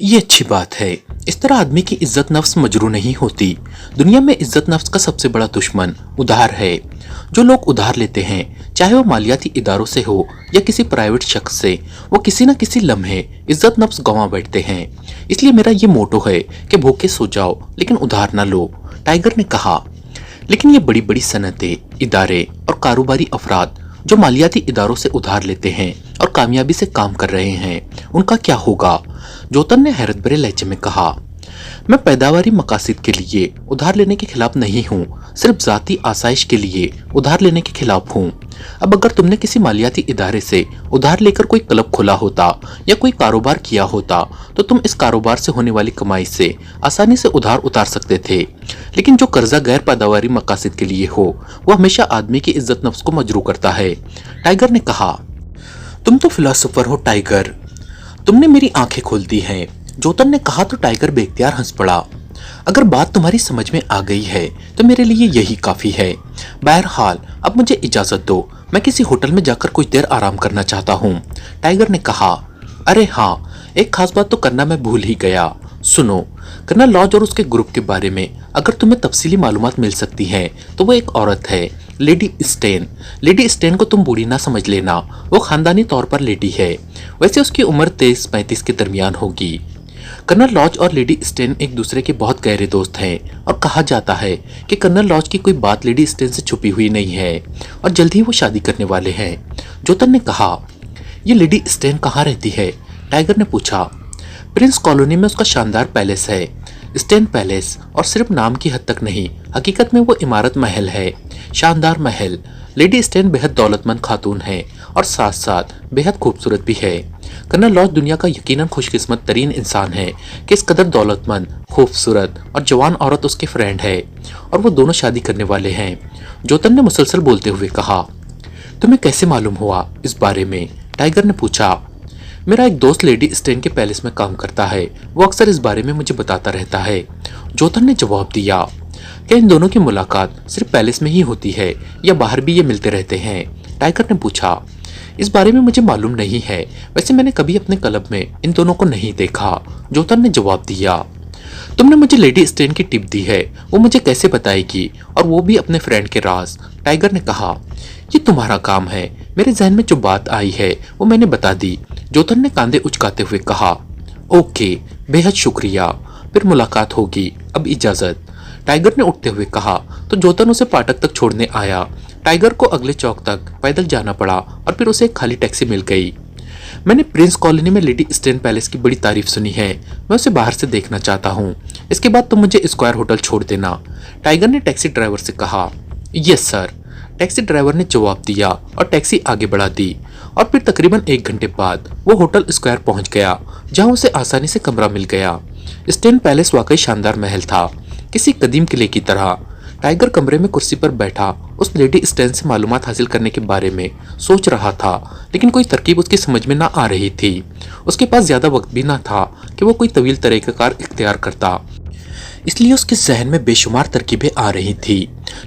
ये अच्छी बात है। इस तरह आदमी की इज्जत नफ्स मजरू नहीं होती। दुनिया में इज्जत नफ्स का सबसे बड़ा दुश्मन उधार है। जो लोग उधार लेते हैं, चाहे वो मालियाती इदारों से हो या किसी प्राइवेट शख्स से, वो किसी न किसी लम्हे इज्जत नफ्स गंवा बैठते हैं। इसलिए मेरा ये मोटो है कि भूखे सो जाओ लेकिन उधार ना लो। टाइगर ने कहा। लेकिन ये बड़ी बड़ी सनतें, इदारे और कारोबारी अफराद जो मालियाती इदारों से उधार लेते हैं और कामयाबी से काम कर रहे हैं, उनका क्या होगा? जोतन ने हैरत भरे लहजे में कहा। मैं पैदावारी मकासद के लिए उधार लेने के खिलाफ नहीं हूँ, सिर्फ जाती आसाइश के लिए उधार लेने के खिलाफ हूँ। अब अगर तुमने किसी मालियाती इदारे से उधार लेकर कोई क्लब खोला होता या कोई कारोबार किया होता तो तुम इस कारोबार से होने वाली कमाई से आसानी से उधार उतार सकते थे। लेकिन जो कर्जा गैर पैदावारी मकासद के लिए हो, वो हमेशा आदमी की इज्जत नफ्स को मजरू करता है। टाइगर ने कहा। तुम तो फिलोसोफर हो टाइगर, तुमने मेरी आंखें खोल दी हैं। जोतन ने कहा तो टाइगर बेख्तियार हंस पड़ा। अगर बात तुम्हारी समझ में आ गई है तो मेरे लिए यही काफी है। बहरहाल अब मुझे इजाजत दो, मैं किसी होटल में जाकर कुछ देर आराम करना चाहता हूँ। टाइगर ने कहा। अरे हाँ, एक खास बात तो करना मैं भूल ही गया। सुनो, कर्नल लॉज और उसके ग्रुप के बारे में अगर तुम्हें तफसीली मालूमात मिल सकती हैं तो वो एक औरत है, लेडी स्टेन। लेडी स्टेन को तुम बूढ़ी ना समझ लेना, वो खानदानी तौर पर लेडी है। वैसे उसकी उम्र 23-35 के दरमियान होगी। कर्नल लॉज और लेडी स्टेन एक दूसरे के बहुत गहरे दोस्त हैं और कहा जाता है कि कर्नल लॉज की कोई बात लेडी स्टेन से छुपी हुई नहीं है और जल्द ही वो शादी करने वाले हैं। जोतन ने कहा। ये लेडी स्टेन कहाँ रहती है? टाइगर ने पूछा। प्रिंस कॉलोनी में उसका शानदार पैलेस है, स्टेन पैलेस, और सिर्फ नाम की हद तक नहीं, हकीकत में वो इमारत महल है, शानदार महल। लेडी स्टेन बेहद दौलतमंद खातून है और साथ साथ बेहद खूबसूरत भी है। कर्नल लॉज दुनिया का यकीनन खुशकिस्मत तरीन इंसान है कि इस कदर दौलतमंद, खूबसूरत और जवान औरत उसके फ्रेंड है और वो दोनों शादी करने वाले हैं। जोतन ने मुसलसल बोलते हुए कहा। तुम्हें कैसे मालूम हुआ इस बारे में? टाइगर ने पूछा। मेरा एक दोस्त लेडी स्टेन के पैलेस में काम करता है, वो अक्सर इस बारे में मुझे बताता रहता है। जोतन ने जवाब दिया। क्या इन दोनों की मुलाकात सिर्फ पैलेस में ही होती है या बाहर भी ये मिलते रहते हैं? टाइगर ने पूछा। इस बारे में मुझे मालूम नहीं है, वैसे मैंने कभी अपने क्लब में इन दोनों को नहीं देखा। जोतन ने जवाब दिया। तुमने मुझे लेडी स्टेन की टिप दी है, वो मुझे कैसे बताएगी, और वो भी अपने फ्रेंड के राज? टाइगर ने कहा। ये तुम्हारा काम है, मेरे जहन में जो बात आई है वो मैंने बता दी। जोतन ने कांधे उचकाते हुए कहा। ओके, बेहद शुक्रिया, फिर मुलाकात होगी, अब इजाजत। टाइगर ने उठते हुए कहा तो जोतन उसे फाटक तक छोड़ने आया। टाइगर को अगले चौक तक पैदल जाना पड़ा और फिर उसे एक खाली टैक्सी मिल गई। मैंने प्रिंस कॉलोनी में लेडी स्टेन पैलेस की बड़ी तारीफ सुनी है, मैं उसे बाहर से देखना चाहता हूँ। इसके बाद तुम मुझे स्क्वायर होटल छोड़ देना। टाइगर ने टैक्सी ड्राइवर से कहा। यस सर, टैक्सी ड्राइवर ने जवाब दिया और टैक्सी आगे बढ़ा दी और फिर तकरीबन 1 घंटे बाद वो होटल स्क्वायर पहुंच गया, जहां उसे आसानी से कमरा मिल गया। स्टेन पैलेस वाकई शानदार महल था, किसी कदीम किले की तरह। टाइगर कमरे में कुर्सी पर बैठा उस लेडी स्टेन से मालूमात हासिल करने के बारे में सोच रहा था, लेकिन कोई तरकीब उसकी समझ में ना आ रही थी। उसके पास ज्यादा वक्त भी ना था कि वो कोई तवील तरीक़ाकार इख्तियार करता, इसलिए उसके जहन में बेशुमार तरकीबें आ रही थी।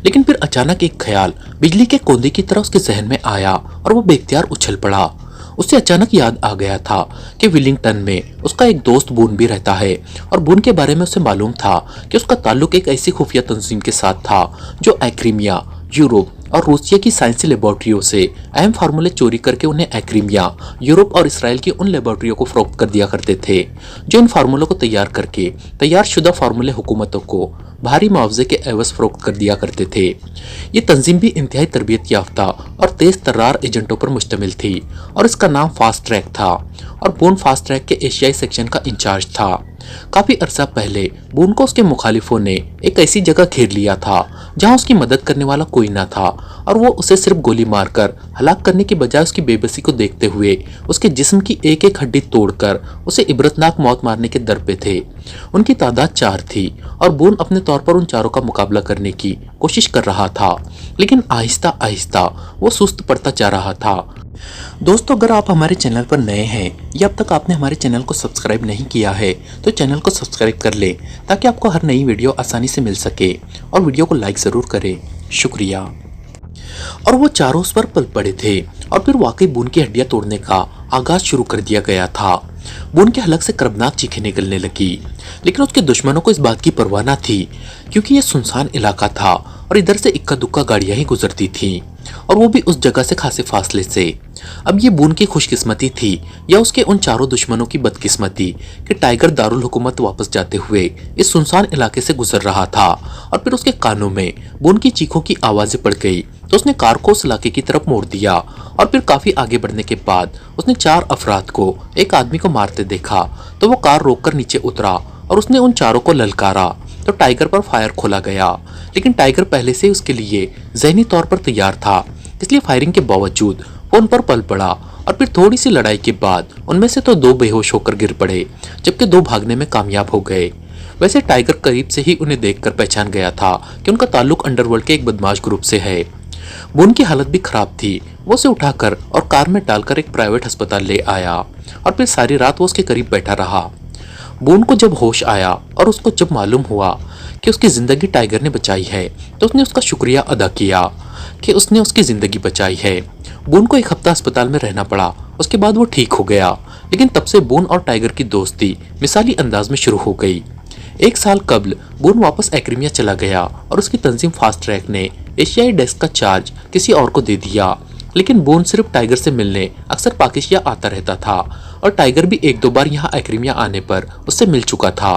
लेकिन फिर अचानक एक ख्याल बिजली के कोंदे की तरह उसके जहन में आया और वो बेख्तियार उछल पड़ा। उसे अचानक याद आ गया था कि विलिंगटन में उसका एक दोस्त बून भी रहता है और बून के बारे में उसे मालूम था कि उसका ताल्लुक एक ऐसी खुफिया तंजीम के साथ था जो एक्रीमिया, यूरोप और रूसिया की साइंसी लेबोरेटरियों से अहम फार्मूले चोरी करके उन्हें एक्रीमिया, यूरोप और इसराइल की उन लेबोरेटरियों को फरोख्त कर दिया करते थे, जो इन फार्मूलों को तैयार करके तैयार शुदा फार्मूले हुकूमतों को भारी मुआवजे के एवज फरोख्त कर दिया करते थे। ये तंजीम भी इंतहाई तरबियत याफ्ता और तेज तर्रार एजेंटों पर मुश्तमिल थी और इसका नाम फास्ट ट्रैक था और बून फास्ट ट्रैक के एशियाई सेक्शन का इंचार्ज था। काफी अरसा पहले बून को उसके मुखालिफों ने एक ऐसी जगह घेर लिया था जहां उसकी मदद करने वाला कोई ना था और वो उसे सिर्फ गोली मारकर हलाक करने की बजाय उसकी बेबसी को देखते हुए उसके जिस्म की एक एक हड्डी तोड़कर उसे इबरतनाक मौत मारने के दर पे थे। उनकी तादाद 4 थी और बून अपने तौर पर उन चारों का मुकाबला करने की कोशिश कर रहा था, लेकिन आहिस्ता आहिस्ता वो सुस्त पड़ता जा रहा था। दोस्तों, अगर आप हमारे चैनल पर नए हैं या अब तक आपने हमारे चैनल को सब्सक्राइब नहीं किया है तो चैनल को सब्सक्राइब कर लें ताकि आपको हर नई वीडियो आसानी से मिल सके और वीडियो को लाइक ज़रूर करें। शुक्रिया। और वो चारों उस पर पल पड़े थे और फिर वाकई बून की हड्डियां तोड़ने का आगाज शुरू कर दिया गया था। बून के हलक से कर्बनाक चीखें निकलने लगी, लेकिन उसके दुश्मनों को इस बात की परवाह न थी, क्योंकि यह सुनसान इलाका था और इधर से इक्का दुक्का गाड़ियां ही गुजरती थीं, और वो भी उस जगह से खासे फासले से। अब ये बून की खुशकिस्मती थी या उसके उन चारों दुश्मनों की बदकिस्मती कि टाइगर दारुल हुकूमत वापस जाते हुए इस सुनसान इलाके से गुजर रहा था, और फिर उसके कानों में बून की चीखों की आवाजें पड़ गई तो उसने कार को उस इलाके की तरफ मोड़ दिया, और फिर काफी आगे बढ़ने के बाद उसने 4 अफराद को एक आदमी को मारते देखा तो वो कार रोककर नीचे उतरा और उसने उन चारों को ललकारा तो टाइगर पर फायर खोला गया, लेकिन टाइगर पहले से उसके लिए ज़हनी तौर पर तैयार था, इसलिए फायरिंग के बावजूद वो उन पर पल पड़ा, और फिर थोड़ी सी लड़ाई के बाद उनमें से तो 2 बेहोश होकर गिर पड़े जबकि 2 भागने में कामयाब हो गए। वैसे टाइगर करीब से ही उन्हें देखकर पहचान गया था कि उनका ताल्लुक अंडरवर्ल्ड के एक बदमाश ग्रुप से है। बून की हालत भी खराब थी, वो उसे उठाकर और कार में डालकर एक प्राइवेट अस्पताल ले आया, और फिर सारी रात वो उसके करीब बैठा रहा। बून को जब होश आया और उसको जब मालूम हुआ कि उसकी जिंदगी टाइगर ने बचाई है तो उसने उसका शुक्रिया अदा किया कि उसने उसकी जिंदगी बचाई है। बून को 1 हफ्ता अस्पताल में रहना पड़ा, उसके बाद वो ठीक हो गया, लेकिन तब से बून और टाइगर की दोस्ती मिसाली अंदाज में शुरू हो गई। 1 साल कबल बून वापस एक्रीमिया चला गया और उसकी तंजीम फास्ट ट्रैक ने एशियाई डेस्क का चार्ज किसी और को दे दिया, लेकिन बून सिर्फ टाइगर से मिलने अक्सर पाकिस्तान आता रहता था, और टाइगर भी 1-2 बार यहाँ एक्रीमिया आने पर उससे मिल चुका था।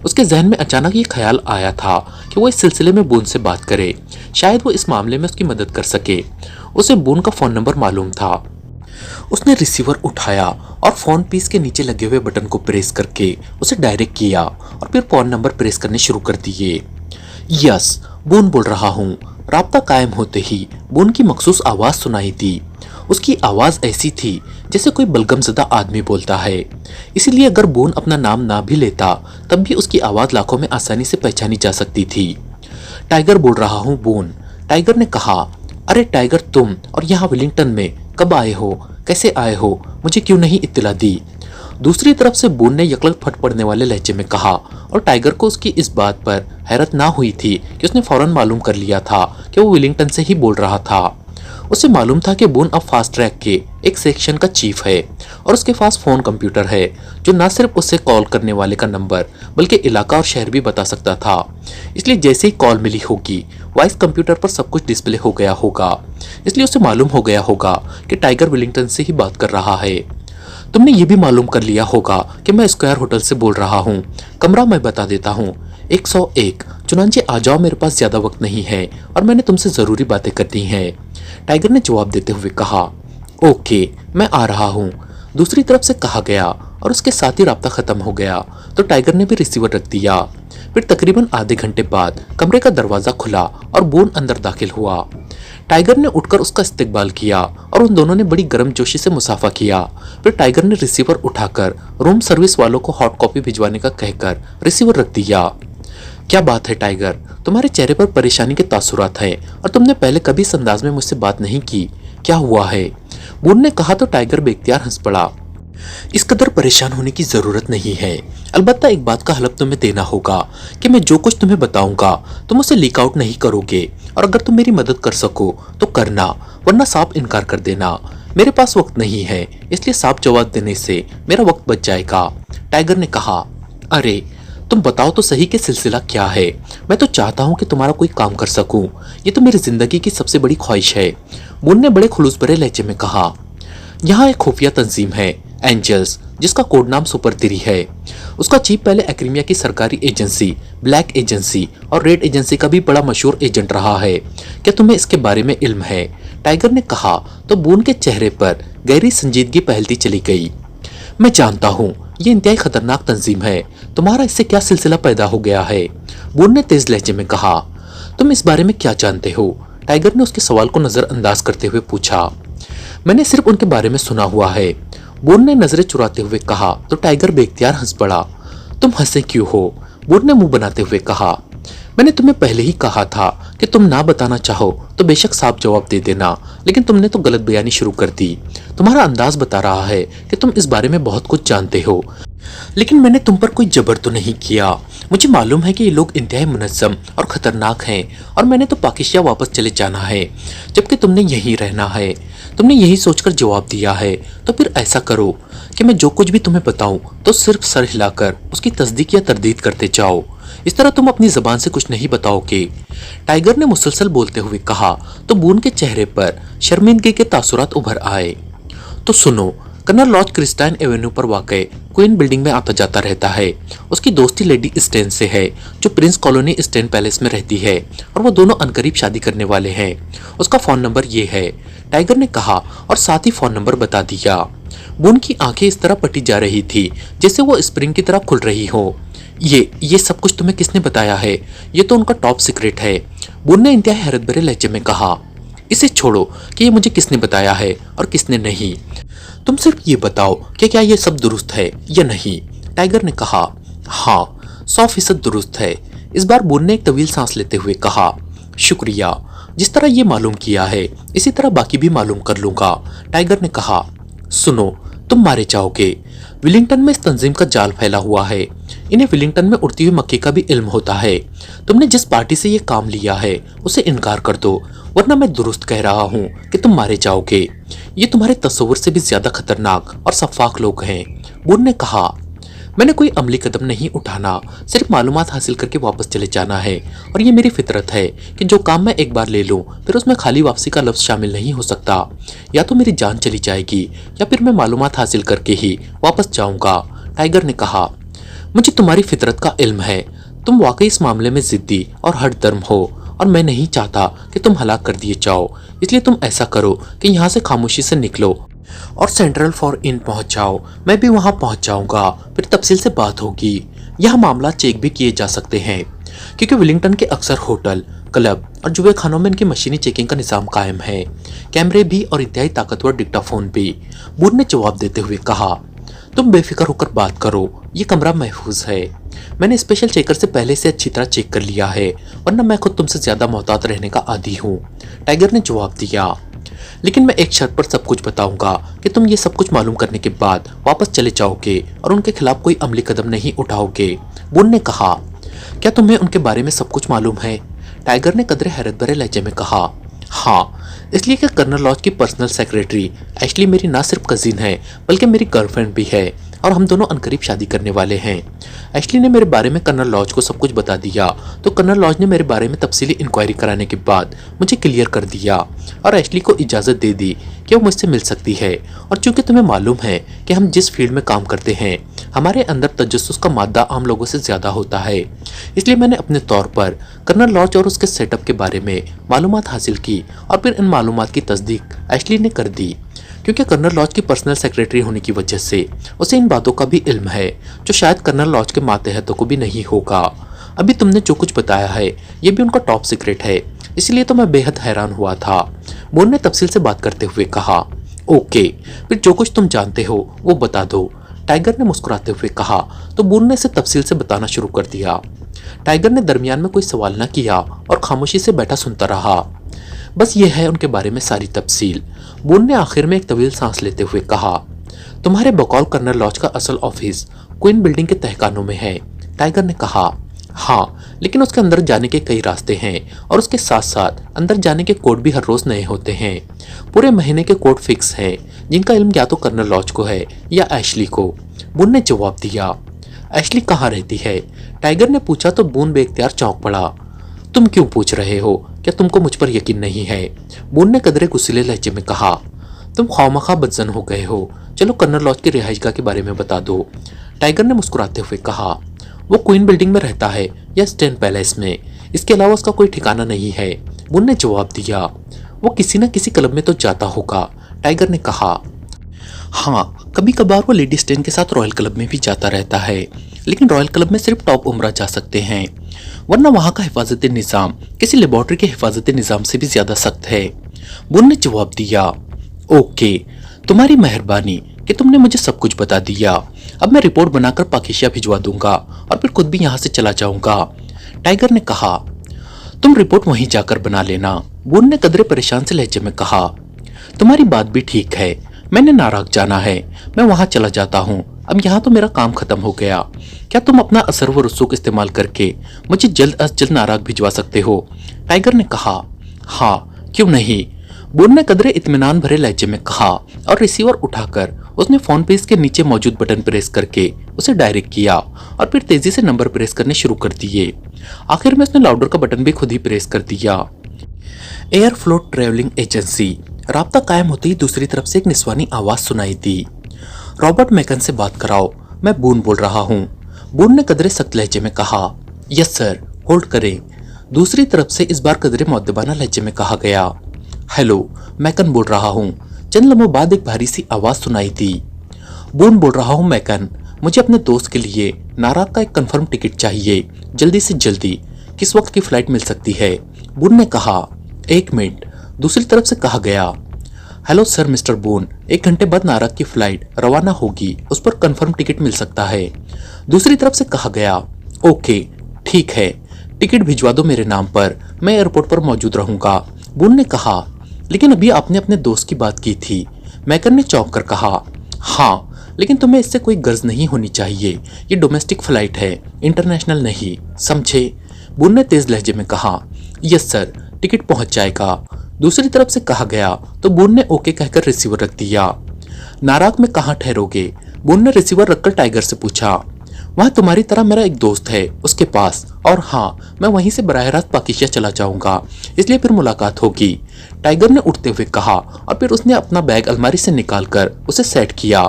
उसके जहन में अचानक ये ख्याल आया था कि वो इस सिलसिले में बून से बात करे, शायद वो इस मामले में उसकी मदद कर सके। उसे बून का फ़ोन नंबर मालूम था। उसने रिसीवर उठाया और फ़ोन पीस के नीचे लगे हुए बटन को प्रेस करके उसे डायरेक्ट किया, और फिर फ़ोन नंबर प्रेस करने शुरू कर दिए। यस, बून बोल रहा हूँ। राब्ता कायम होते ही बून की मखसूस आवाज़ सुनाई दी। उसकी आवाज़ ऐसी थी जैसे कोई बलगमज़दा आदमी बोलता है, इसीलिए अगर बून अपना नाम ना भी लेता तब भी उसकी आवाज़ लाखों में आसानी से पहचानी जा सकती थी। टाइगर बोल रहा हूँ बून, टाइगर ने कहा। अरे टाइगर, तुम और यहाँ विलिंगटन में कब आए हो, कैसे आए हो, मुझे क्यों नहीं इत्तला दी? दूसरी तरफ से बून ने यकलक फट पड़ने वाले लहजे में कहा, और टाइगर को उसकी इस बात पर हैरत ना हुई थी कि उसने फौरन मालूम कर लिया था कि वो विलिंगटन से ही बोल रहा था। उसे मालूम था कि बून अब फास्ट ट्रैक के एक सेक्शन का चीफ है, और उसके पास फ़ोन कंप्यूटर है जो न सिर्फ उससे कॉल करने वाले का नंबर बल्कि इलाका और शहर भी बता सकता था। इसलिए जैसे ही कॉल मिली होगी वॉइस कंप्यूटर पर सब कुछ डिस्प्ले हो गया होगा, इसलिए उसे मालूम हो गया होगा कि टाइगर विलिंगटन से ही बात कर रहा है। तुमने ये भी मालूम कर लिया होगा कि मैं स्क्वायर होटल से बोल रहा हूँ। कमरा मैं बता देता हूँ, 101। चुनांचे आ जाओ, मेरे पास ज़्यादा वक्त नहीं है और मैंने तुमसे ज़रूरी बातें करनी हैं। टाइगर ने जवाब देते हुए कहा, ओके, मैं आ रहा हूँ। दूसरी तरफ से कहा गया और उसके साथ ही राब्ता ख़त्म हो गया तो टाइगर ने भी रिसीवर रख दिया। फिर तकरीबन आधे घंटे बाद कमरे का दरवाज़ा खुला और बून अंदर दाखिल हुआ। टाइगर ने उठकर उसका इस्तकबाल किया और उन दोनों ने बड़ी गर्मजोशी से मुसाफा किया। फिर टाइगर ने रिसीवर उठाकर रूम सर्विस वालों को हॉट कॉपी भिजवाने का कहकर रिसीवर रख दिया। क्या बात है टाइगर, तुम्हारे चेहरे पर परेशानी के तासुरात हैं और तुमने पहले कभी इस अंदाज में मुझसे बात नहीं की, क्या हुआ है? बून ने कहा तो टाइगर बेख्तियार हंस पड़ा। इस कदर परेशान होने की जरूरत नहीं है, अलबत्ता एक बात का हलफ तुम्हें देना होगा कि मैं जो कुछ तुम्हें बताऊंगा तुम उसे लीक आउट नहीं करोगे, और अगर तुम मेरी मदद कर सको तो करना, वरना साफ इनकार कर देना। मेरे पास वक्त नहीं है, इसलिए साफ जवाब देने से मेरा वक्त बच जाएगा। टाइगर ने कहा, अरे तुम बताओ तो सही कि सिलसिला क्या है। मैं तो चाहता हूँ कि तुम्हारा कोई काम कर सकूं, ये तो मेरी जिंदगी की सबसे बड़ी ख्वाहिश है। बून ने बड़े खुलूस भरे लहजे में कहा, यहाँ एक खुफिया तंजीम है एंजल्स, जिसका कोड नाम सुपर 3 है। उसका चीफ पहले एक्रीमिया की सरकारी एजेंसी ब्लैक एजेंसी और रेड एजेंसी का भी बड़ा मशहूर एजेंट रहा है। क्या तुम्हें इसके बारे में इल्म है? टाइगर ने कहा तो बून के चेहरे पर गहरी संजीदगी पहलती चली गई। मैं जानता हूँ ये इंतहाई खतरनाक तंजीम है, तुम्हारा इससे क्या सिलसिला पैदा हो गया है? बून ने तेज लहजे में कहा, तुम इस बारे में क्या जानते हो? टाइगर ने उसके सवाल को नजरअंदाज करते हुए पूछा। मैंने सिर्फ उनके बारे में सुना हुआ है, बून ने नजरें चुराते हुए कहा तो टाइगर बेख्तियार हंस पड़ा। तुम हंसे क्यों हो? बून ने मुंह बनाते हुए कहा, मैंने तुम्हें पहले ही कहा था कि तुम ना बताना चाहो तो बेशक साफ जवाब दे देना, लेकिन तुमने तो गलत बयानी शुरू कर दी। तुम्हारा अंदाज बता रहा है कि तुम इस बारे में बहुत कुछ जानते हो, लेकिन मैंने तुम पर कोई जबर तो नहीं किया मुझे मालूम है कि ये लोग इंतहाई मुनज्जम और खतरनाक हैं और मैंने तो पाकिस्तान वापस चले जाना है, जबकि तुमने यहीं रहना है। तुमने यही सोचकर जवाब दिया है, तो फिर ऐसा करो कि मैं जो कुछ भी तुम्हें बताऊं तो सिर्फ सर हिलाकर उसकी तस्दीक या तरदीद करते जाओ। इस तरह तुम अपनी जबान से कुछ नहीं बताओगे। टाइगर ने मुसलसल बोलते हुए कहा तो बून के चेहरे पर शर्मिंदगी के तासुरात उभर आए। तो सुनो, कर्नल लॉज क्रिस्टाइन एवेन्यू पर वाक़ क्वीन बिल्डिंग में आता जाता रहता है। उसकी दोस्ती लेडी स्टेन से है जो प्रिंस कॉलोनी स्टेन पैलेस में रहती है और वो दोनों अनकरीब शादी करने वाले हैं। उसका फ़ोन नंबर ये है, टाइगर ने कहा और साथ ही फ़ोन नंबर बता दिया। बून की आंखें इस तरह पटी जा रही थी जैसे वो स्प्रिंग की तरह खुल रही हो। ये सब कुछ तुम्हें किसने बताया है? ये तो उनका टॉप सीक्रेट है, बून ने इंतहाई हैरत भरे लहजे में कहा। इसे छोड़ो कि ये मुझे किसने बताया है और किसने नहीं, तुम सिर्फ ये बताओ कि क्या ये सब दुरुस्त है या नहीं। टाइगर ने कहा, हाँ 100% दुरुस्त है। इस बार बून ने एक तवील सांस लेते हुए कहा, शुक्रिया। जिस तरह ये मालूम किया है इसी तरह बाकी भी मालूम कर लूंगा। टाइगर ने कहा, सुनो, तुम मारे जाओगे। विलिंगटन में इस तंजीम का जाल फैला हुआ है। इन्हें विलिंगटन में उड़ती हुई मक्खी का भी इल्म होता है। तुमने जिस पार्टी से ये काम लिया है उसे इनकार कर दो, वरना मैं दुरुस्त कह रहा हूँ कि तुम मारे जाओगे। ये तुम्हारे तस्वुर से भी ज्यादा खतरनाक और शफाक लोग हैं। बून ने कहा, मैंने कोई अमली कदम नहीं उठाना, सिर्फ मालूमात हासिल करके वापस चले जाना है और ये मेरी फितरत है कि जो काम मैं एक बार ले लूं फिर उसमें खाली वापसी का लफ्ज शामिल नहीं हो सकता। या तो मेरी जान चली जाएगी या फिर मैं मालूमात हासिल करके ही वापस जाऊंगा। टाइगर ने कहा, मुझे तुम्हारी फितरत का इल्म है। तुम वाकई इस मामले में जिद्दी और हट दर्म हो और मैं नहीं चाहता कि तुम हलाक कर दिए जाओ। इसलिए तुम ऐसा करो कि यहाँ से खामोशी से निकलो और सेंट्रल फॉर इन पहुंच जाओ। मैं भी वहां पहुंच जाऊंगा, फिर तफसील से बात होगी। यह मामला चेक भी किए जा सकते हैं क्योंकि विलिंगटन के अक्सर होटल, क्लब और जुए खानों में इनकी मशीनी चेकिंग का निजाम कायम है। कैमरे भी और इंतहाई ताकतवर डिक्टाफोन भी। बून ने जवाब देते हुए कहा, तुम बेफिक्र होकर बात करो, ये कमरा महफूज है। मैंने स्पेशल चेकर से पहले से अच्छी तरह चेक कर लिया है, वरना मैं खुद तुमसे ज्यादा मोहतात रहने का आदी हूँ। टाइगर ने जवाब दिया, लेकिन मैं एक शर्त पर सब कुछ बताऊंगा कि तुम ये सब कुछ मालूम करने के बाद वापस चले जाओगे और उनके खिलाफ कोई अमली कदम नहीं उठाओगे। बून ने कहा, क्या तुम्हें उनके बारे में सब कुछ मालूम है? टाइगर ने कदरे हैरत भरे लहजे में कहा, हाँ, इसलिए कि कर्नल लॉज की पर्सनल सेक्रेटरी एशली मेरी ना सिर्फ कजिन है बल्कि मेरी गर्लफ्रेंड भी है और हम दोनों अनकरीब शादी करने वाले हैं। एशली ने मेरे बारे में कर्नल लॉज को सब कुछ बता दिया तो कर्नल लॉज ने मेरे बारे में तफसीली इंक्वायरी कराने के बाद मुझे क्लियर कर दिया और एशली को इजाज़त दे दी कि वो मुझसे मिल सकती है। और चूंकि तुम्हें मालूम है कि हम जिस फील्ड में काम करते हैं हमारे अंदर तजस्सुस का मादा आम लोगों से ज़्यादा होता है, इसलिए मैंने अपने तौर पर कर्नल लॉज और उसके सेटअप के बारे में मालूमात हासिल की और फिर इन मालूमात की तस्दीक एशली ने कर दी। क्योंकि कर्नल लॉज की पर्सनल सेक्रेटरी होने की वजह से उसे इन बातों का भी इल्म है जो शायद कर्नल लॉज के मातहतों को भी नहीं होगा। अभी तुमने जो कुछ बताया है ये भी उनका टॉप सीक्रेट है, इसलिए तो मैं बेहद हैरान हुआ था। बून ने तफसील से बात करते हुए कहा, ओके, फिर जो कुछ तुम जानते हो वो बता दो। टाइगर ने मुस्कुराते हुए कहा तो बून ने इसे तफसील से बताना शुरू कर दिया। टाइगर ने दरमियान में कोई सवाल न किया और खामोशी से बैठा सुनता रहा। बस ये है उनके बारे में सारी तफसील। बून ने आखिर में एक तवील सांस लेते हुए कहा, तुम्हारे बकौल कर्नल लॉज का असल ऑफिस क्वीन बिल्डिंग के तहखानों में है। टाइगर ने कहा, हाँ, लेकिन उसके अंदर जाने के कई रास्ते हैं और उसके साथ साथ अंदर जाने के कोड भी हर रोज नए होते हैं। पूरे महीने के कोड फिक्स हैं जिनका इल्म या तो कर्नल लॉज को है या एशली को। बून ने जवाब दिया, एशली कहाँ रहती है? टाइगर ने पूछा तो बून बेख्तियार चौंक पड़ा। तुम क्यों पूछ रहे हो? क्या तुमको मुझ पर यकीन नहीं है? बून ने कदरे गुस्सीले लहजे में कहा, तुम खौमखा बदजन हो गए हो। चलो कर्नल लॉज की रिहाइशगाह के बारे में बता दो। टाइगर ने मुस्कुराते हुए कहा, वो क्वीन बिल्डिंग में रहता है या स्टेन पैलेस में, इसके अलावा उसका कोई ठिकाना नहीं है। बून ने जवाब दिया, वो किसी न किसी क्लब में तो जाता होगा। टाइगर ने कहा, हाँ, कभी कभार वो लेडी स्टेन के साथ रॉयल क्लब में भी जाता रहता है, लेकिन रॉयल क्लब में सिर्फ टॉप उमरा जा सकते हैं, वरना वहाँ का हिफाजती निज़ाम किसी लेबॉर्ट्री के हिफाजती निज़ाम से भी ज्यादा सख्त है। बून ने जवाब दिया, ओके, तुम्हारी मेहरबानी कि तुमने मुझे सब कुछ बता दिया। अब मैं रिपोर्ट बनाकर पाकिस्तान भिजवा दूंगा और फिर खुद भी यहाँ से चला जाऊंगा। टाइगर ने कहा, तुम रिपोर्ट वहीं जाकर बना लेना। बून ने कदरे परेशान से लहजे में कहा, तुम्हारी बात भी ठीक है, मैंने नाराग जाना है, मैं वहां चला जाता हूँ। अब यहाँ तो मेरा काम खत्म हो गया। क्या तुम अपना असर व रसूख इस्तेमाल करके मुझे जल्द अज जल्द नाराग भिजवा सकते हो? टाइगर ने कहा। हाँ, क्यों नहीं, बून ने कदरे इत्मीनान भरे लहजे में कहा और रिसीवर उठाकर उसने फोन पे इसके नीचे मौजूद बटन प्रेस करके उसे डायरेक्ट किया और फिर तेजी से नंबर प्रेस करने शुरू कर दिए। आखिर में उसने लाउडर का बटन भी खुद ही प्रेस कर दिया। Air float travelling agency. राब्ता कायम होते ही दूसरी तरफ से एक निस्वानी आवाज सुनाई दी। रॉबर्ट मैकन से बात कराओ, मैं बून बोल रहा हूँ। बून ने कदरे सख्त लहजे में कहा। यस सर, होल्ड करें। दूसरी तरफ से इस बार कदरे मुअद्दबाना लहजे में कहा गया। हेलो, मैकन बोल रहा हूँ। चंद लम्हों बाद एक भारी सी आवाज सुनाई दी। बून बोल रहा हूँ मैकन, मुझे अपने दोस्त के लिए नाराग का एक कंफर्म टिकट चाहिए, जल्दी से जल्दी। किस वक्त की फ्लाइट मिल सकती है? बून ने कहा। 1 मिनट, दूसरी तरफ से कहा गया। हेलो सर मिस्टर बून, 1 घंटे बाद नाराग की फ्लाइट रवाना होगी, उस पर कंफर्म टिकट मिल सकता है। दूसरी तरफ से कहा गया। ओके, ठीक है, टिकट भिजवा दो मेरे नाम पर, मैं एयरपोर्ट पर मौजूद रहूंगा। बून ने कहा। लेकिन अभी आपने अपने दोस्त की बात की थी। मैकन ने चौंक कर कहा। हाँ, लेकिन तुम्हें इससे कोई गर्ज नहीं होनी चाहिए, ये डोमेस्टिक फ्लाइट है, इंटरनेशनल नहीं, समझे? बून ने तेज लहजे में कहा। यस सर, टिकट पहुंच जाएगा। दूसरी तरफ से कहा गया तो बून ने ओके कहकर रिसीवर रख दिया। नाराग में कहाँ ठहरोगे? बून ने रिसीवर रखकर टाइगर से पूछा। वहाँ तुम्हारी तरह मेरा एक दोस्त है, उसके पास, और हाँ, मैं वहीं से बराह रास्त पाकिस्तान चला जाऊंगा, इसलिए फिर मुलाकात होगी, टाइगर ने उठते हुए कहा और फिर उसने अपना बैग अलमारी से निकालकर उसे सेट किया,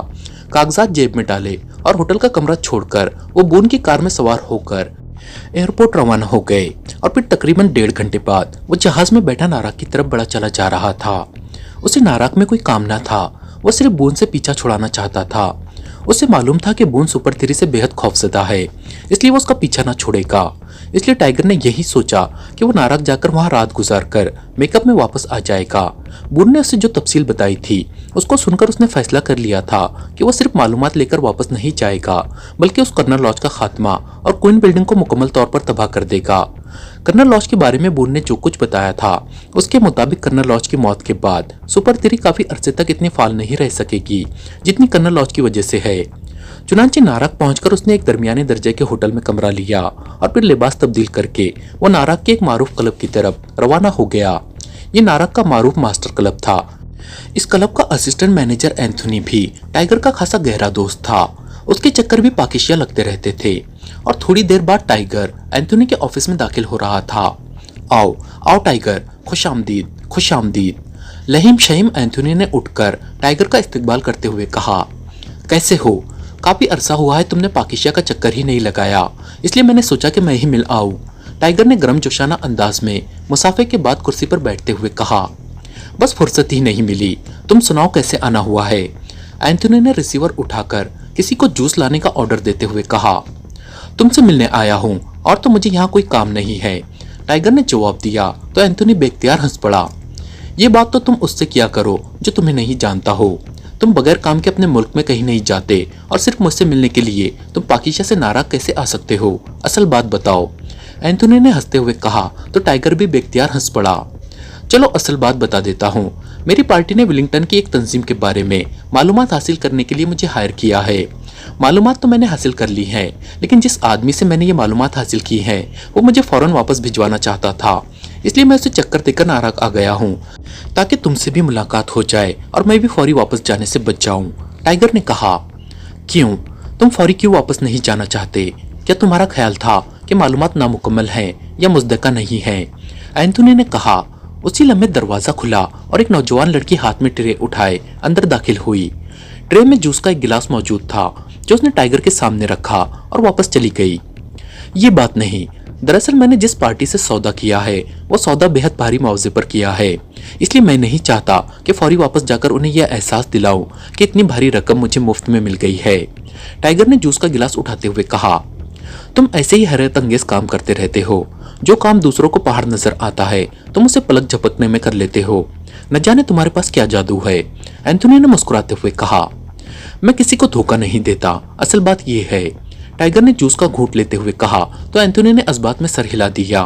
कागजात जेब में डाले और होटल का कमरा छोड़कर वो बून की कार में सवार होकर एयरपोर्ट रवाना हो गए। और फिर तकरीबन 1.5 घंटे बाद वो जहाज में बैठा नाराग की तरफ बढ़ा चला जा रहा था। उसे नाराग में कोई काम न था, वो सिर्फ बून से पीछा छुड़ाना चाहता था। उसे मालूम था कि बून सुपर 3 से बेहद खौफजदा है, इसलिए वो उसका पीछा न छोड़ेगा। इसलिए टाइगर ने यही सोचा कि वो नाराग जाकर वहां रात गुजार कर मेकअप में वापस आ जाएगा। बून ने उसे जो तफसील बताई थी उसको सुनकर उसने फैसला कर लिया था कि वो सिर्फ मालूमात लेकर वापस नहीं जाएगा, बल्कि उस कर्नल लॉज का खात्मा और क्वीन बिल्डिंग को मुकम्मल तौर पर तबाह कर देगा। कर्नल लॉज के बारे में बून ने जो कुछ बताया था उसके मुताबिक कर्नल लॉज की मौत के बाद सुपर 3 काफी अरसे तक इतनी फाल नहीं रह सकेगी जितनी कर्नल लॉज की वजह से है। चुनांचे नाराग पहुंचकर उसने एक दरमियाने दर्जे के होटल में कमरा लिया और फिर लिबास तब्दील करके वो नाराग के एक मारूफ क्लब की तरफ रवाना हो गया। ये नाराग का मारूफ मास्टर क्लब था। इस क्लब का असिस्टेंट मैनेजर एंथोनी भी टाइगर का खासा गहरा दोस्त था। उसके चक्कर भी पाकिस्तान लगते रहते थे। और थोड़ी देर बाद टाइगर एंथोनी के ऑफिस में दाखिल हो रहा था। आओ आओ टाइगर, खुश आमदीद, खुश आमदीद। लहीम शहीम एंथोनी ने उठकर टाइगर का इस्तकबाल करते हुए कहा। कैसे हो? काफी अरसा हुआ है तुमने पाकिस्तान का चक्कर ही नहीं लगाया, इसलिए मैंने सोचा कि मैं ही मिल आऊं। टाइगर ने गर्म जोशाना अंदाज में मुसाफे के बाद कुर्सी पर बैठते हुए कहा। बस फुर्सत ही नहीं मिली, तुम सुनाओ कैसे आना हुआ है? एंथोनी ने रिसीवर उठाकर किसी को जूस लाने का ऑर्डर देते हुए कहा। तुमसे मिलने आया हूँ और तो मुझे यहाँ कोई काम नहीं है, टाइगर ने जवाब दिया तो एंथोनी बेख्तियार हंस पड़ा। ये बात तो तुम उससे किया करो जो तुम्हें नहीं जानता हो। तुम बगैर काम के अपने मुल्क में कहीं नहीं जाते और सिर्फ मुझसे मिलने के लिए तुम पाकिस्तान से नाराग कैसे आ सकते हो? असल बात बताओ, एंथोनी ने हंसते हुए कहा तो टाइगर भी बेख्तियार हंस पड़ा। चलो असल बात बता देता हूँ। मेरी पार्टी ने विलिंगटन की एक तंजीम के बारे में मालूमात हासिल करने के लिए मुझे हायर किया है। मालूमात तो मैंने हासिल कर ली है, लेकिन जिस आदमी से मैंने ये मालूमात हासिल की है वो मुझे फौरन वापस भिजवाना चाहता था, इसलिए मैं उसे चक्कर देकर नाराग आ गया हूँ ताकि तुमसे भी मुलाकात हो जाए और मैं भी फौरी वापस जाने से बच जाऊं। टाइगर ने कहा। क्यों? तुम फौरी क्यों वापस नहीं जाना चाहते? क्या तुम्हारा ख्याल था कि मालूमात नामुकम्मल हैं या मुज़द्दका नहीं है? एंथोनी ने कहा। उसी लम्हे दरवाजा खुला और एक नौजवान लड़की हाथ में ट्रे उठाए अंदर दाखिल हुई। ट्रे में जूस का एक गिलास मौजूद था जो उसने टाइगर के सामने रखा और वापस चली गई। ये बात नहीं, दरअसल मैंने जिस पार्टी से सौदा किया है वो सौदा बेहद भारी मुआवजे पर किया है, इसलिए मैं नहीं चाहता कि फौरी वापस जाकर उन्हें यह एहसास दिलाऊं कि इतनी भारी रकम मुझे मुफ्त में मिल गई है। टाइगर ने जूस का गिलास उठाते हुए कहा। तुम ऐसे ही हैरत अंगेज काम करते रहते हो। जो काम दूसरों को पहाड़ नजर आता है तुम उसे पलक झपकने में कर लेते हो। न जाने तुम्हारे पास क्या जादू है, एंथोनी ने मुस्कुराते हुए कहा। मैं किसी को धोखा नहीं देता, असल बात यह है, टाइगर ने जूस का घूंट लेते हुए कहा तो एंथोनी ने इस बात में सर हिला दिया।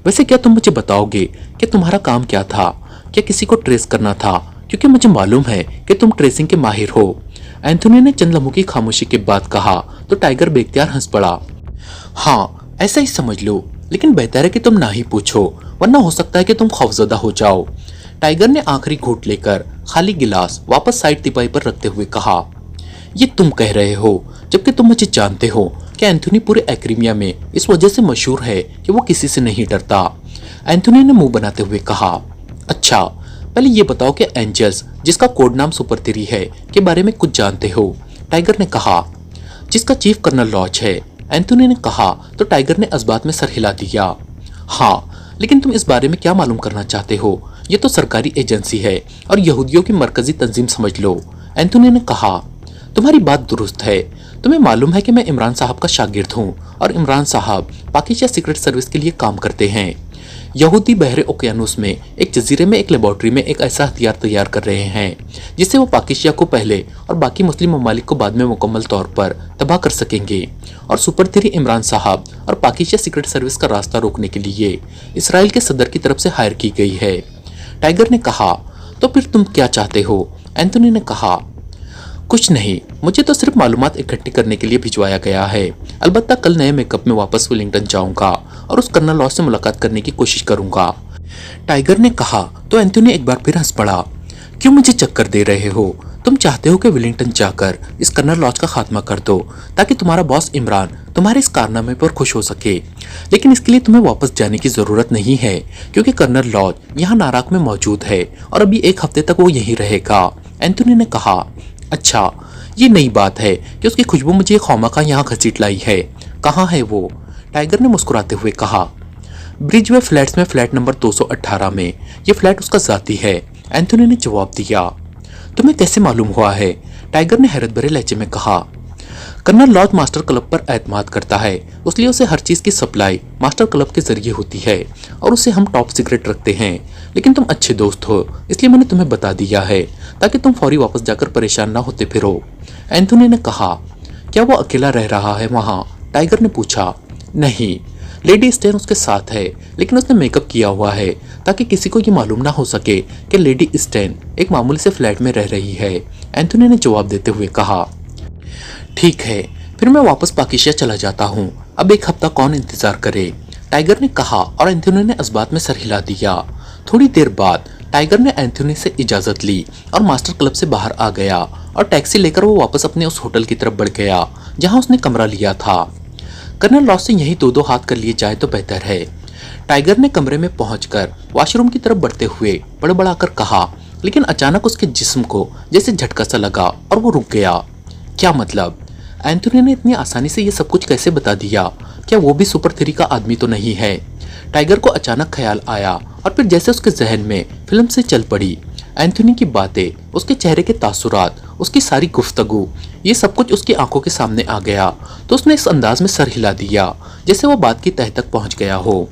वैसे क्या तुम मुझे बताओगे कि तुम्हारा काम क्या था? क्या किसी को ट्रेस करना था? क्योंकि मुझे मालूम है कि तुम ट्रेसिंग के माहिर हो। एंथोनी ने चंद लम्हों की खामोशी के बाद कहा तो टाइगर बेख्तियार हंस पड़ा। हाँ, ऐसा ही समझ लो, लेकिन बेहतर है कि तुम ना ही पूछो, वरना हो सकता है कि तुम खौफजदा हो जाओ। टाइगर ने आखिरी घूंट लेकर खाली गिलास वापस साइड तिपाई पर रखते हुए कहा, ये तुम कह रहे हो, जबकि तुम मुझे जानते हो कि एंथोनी पूरे एक्रीमिया में इस वजह से मशहूर है कि वो किसी से नहीं डरता। एंथोनी ने मुंह बनाते हुए कहा, अच्छा, पहले ये बताओ कि एंजल्स, जिसका कोड नाम सुपर थ्री है, के बारे में कुछ जानते हो? टाइगर ने कहा, जिसका चीफ कर्नल लॉज है। एंथोनी ने कहा तो टाइगर ने इस बात में सर हिला दिया। हाँ, लेकिन तुम इस बारे में क्या मालूम करना चाहते हो? ये तो सरकारी एजेंसी है और यहूदियों की मरकजी तंजीम समझ लो। एंथोनी ने कहा, तुम्हारी बात दुरुस्त है। तुम्हें मालूम है कि मैं इमरान साहब का शागिर्द हूँ और इमरान साहब पाकिस्तान सीक्रेट सर्विस के लिए काम करते हैं। यहूदी बहरे ओकियानूस में एक जजीरे में एक लेबोरेटरी में एक ऐसा हथियार तैयार कर रहे हैं जिससे वो पाकिस्तान को पहले और बाकी मुस्लिम ममालिक को बाद में मुकम्मल तौर पर तबाह कर सकेंगे। और सुपर थ्री इमरान साहब और पाकिस्तान सीक्रेट सर्विस का रास्ता रोकने के लिए इसराइल के सदर की तरफ से हायर की गई है। टाइगर ने कहा, तो फिर तुम क्या चाहते हो? एंथोनी ने कहा, कुछ नहीं, मुझे तो सिर्फ मालूमात इकट्ठी करने के लिए भिजवाया गया है। अलबत्ता कल नए मेकअप में वापस वेलिंगटन जाऊंगा और उस कर्नल लॉज से मुलाकात करने की कोशिश करूंगा। टाइगर ने कहा तो एंथोनी एक बार फिर हंस पड़ा। क्यों मुझे चक्कर दे रहे हो? तुम चाहते हो कि वेलिंगटन जाकर इस कर्नल लॉज का खात्मा कर दो ताकि तुम्हारा बॉस इमरान तुम्हारे इस कारनामे पर खुश हो सके। लेकिन इसके लिए तुम्हें वापस जाने की जरूरत नहीं है, क्योंकि कर्नल लॉज यहाँ नाराक में मौजूद है और अभी एक हफ्ते तक वो यहीं रहेगा। एंथोनी ने कहा, अच्छा, ये नई बात है कि उसकी खुशबू मुझे खौमाखा यहाँ घसीट लाई है। कहाँ है वो? टाइगर ने मुस्कुराते हुए कहा, ब्रिजवे फ्लैट्स में फ्लैट नंबर 218 में। ये फ्लैट उसका जाती है। एंथोनी ने जवाब दिया। तुम्हें कैसे मालूम हुआ है? टाइगर ने हैरत भरे लहजे में कहा, कर्नल लॉज मास्टर क्लब पर एतमाद करता है, इसलिए उसे हर चीज की सप्लाई मास्टर क्लब के जरिए होती है और उसे हम टॉप सीक्रेट रखते हैं। लेकिन तुम अच्छे दोस्त हो, इसलिए मैंने तुम्हें बता दिया है ताकि तुम फौरी वापस जाकर परेशान ना होते फिरो। एंथोनी ने कहा, क्या वो अकेला रह रहा है वहाँ? टाइगर ने पूछा। नहीं, लेडी स्टेन उसके साथ है, लेकिन उसने मेकअप किया हुआ है ताकि किसी को ये मालूम ना हो सके कि लेडी स्टेन एक मामूली से फ्लैट में रह रही है। एंथोनी ने जवाब देते हुए कहा, ठीक है, फिर मैं वापस पाकिस्तान चला जाता हूँ। अब एक हफ्ता कौन इंतजार करे? टाइगर ने कहा और एंथोनी ने इस बात में सर हिला दिया। थोड़ी देर बाद टाइगर ने एंथोनी से इजाजत ली और मास्टर क्लब से बाहर आ गया और टैक्सी लेकर वो वापस अपने उस होटल की तरफ बढ़ गया जहाँ उसने कमरा लिया था। कर्नल लॉज से यही दो दो हाथ कर लिए जाए तो बेहतर है। टाइगर ने कमरे में पहुंचकर वॉशरूम की तरफ बढ़ते हुए बड़बड़ाकर कहा, लेकिन अचानक उसके जिस्म को जैसे झटका सा लगा और वो रुक गया। क्या मतलब? एंथोनी ने इतनी आसानी से ये सब कुछ कैसे बता दिया? क्या वो भी सुपर थ्री का आदमी तो नहीं है? टाइगर को अचानक ख्याल आया और फिर जैसे उसके जहन में फिल्म से चल पड़ी। एंथोनी की बातें, उसके चेहरे के तासुरात, उसकी सारी गुफ्तगू, ये सब कुछ उसकी आंखों के सामने आ गया तो उसने इस अंदाज में सर हिला दिया जैसे वो बात की तह तक पहुंच गया हो।